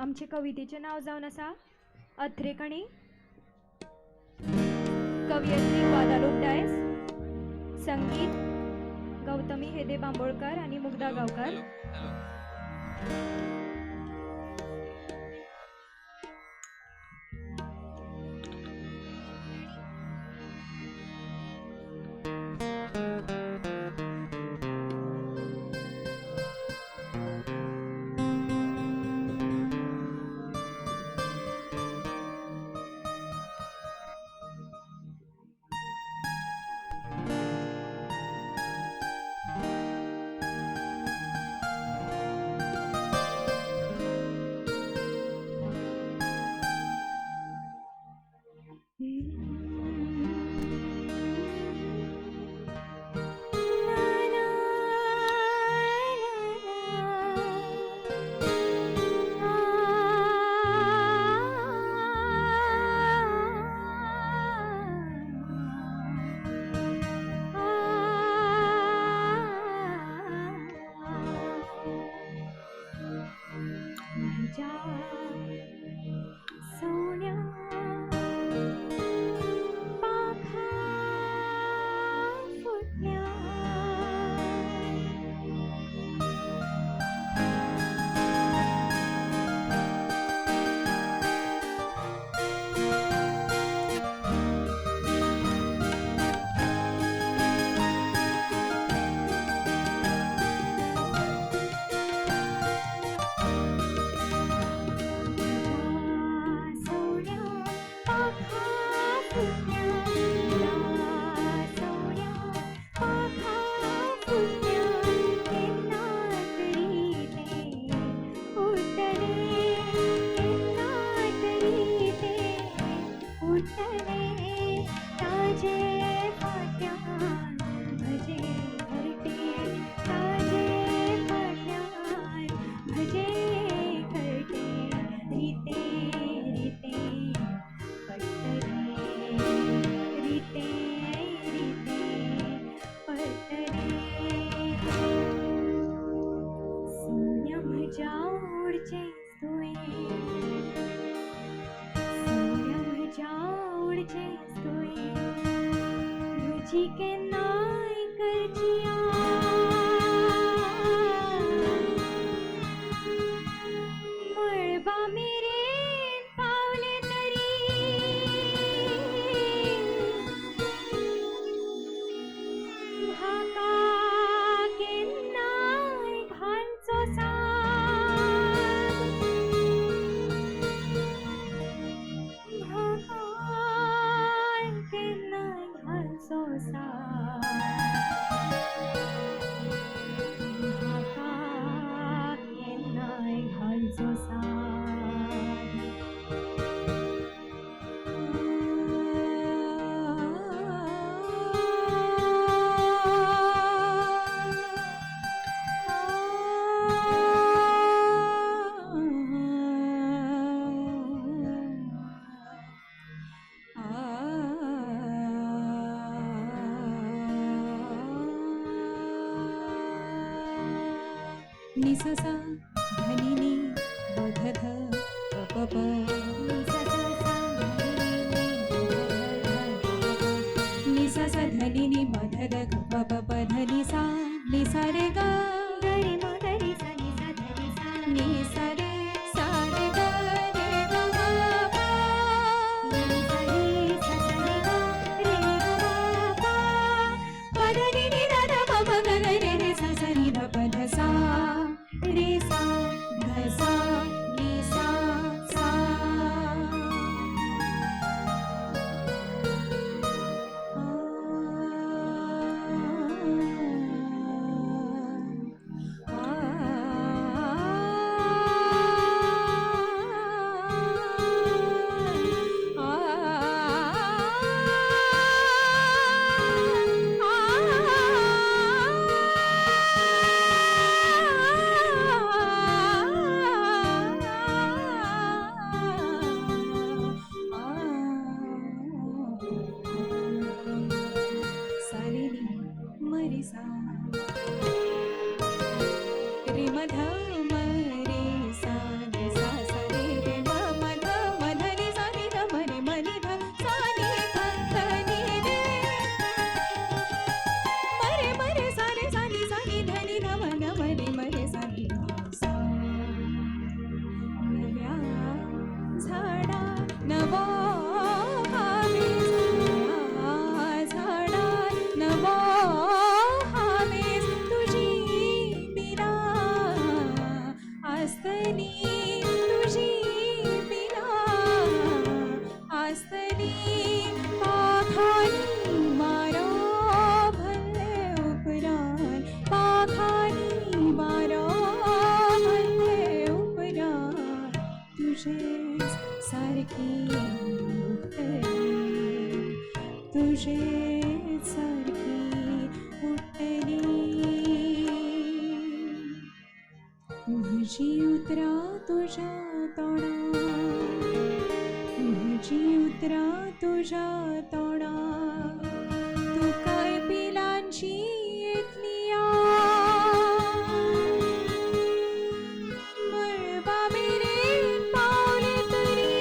आमचे कवितेचे नाव जावन आसा अथ्रेकणी, कवयित्री गोदा लोकडायस, संगीत गौतमी हेदे बांबोळकर आणि मुग्धा गावकर। सोन्या पाखा फुटल्या के नाय करचिया मळबा मेरे पावले तरी भाका के नाय घालचो साद भाका के नाय घालचो साद भाका के नाय घालचो साद निससा धनिनी बधध पप निससा धनिनी बधध पप धनिसा निसा रे ग गरे मगरे सा निसा धरे सा निसा रे सा रे ग रे ग म पा निसा रे सा सा रे ग रे ग पा प ध नि नि ध ध प प ग ग रे रे सा सा नि ध प ध सा रे सा ध सा नि सा सा आसतली तुझी बिना आसतली पाखानी मारा भले उपरान पाखानी मारा भले उपरान तुझे सारखी उठली तुझे सारखी उठली तुझी उतरा तुझ्या तोंडा तुझी उतरा तुझ्या तोंडा तू काय पिलांची येतली मळबा मेरेन पावले तरी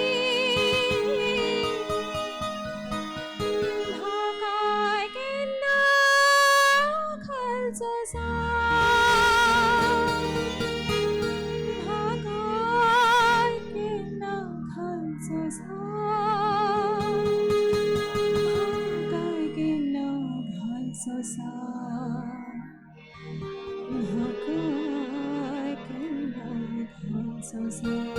काय केन्ना खालचो भागाय केन्ना खालचो भागाय केन्ना खालचो भागाय केन्ना खालचो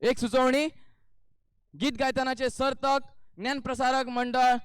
एक सुचवणी गीत गायतानाचे सर्तक ज्ञानप्रसारक मंडळ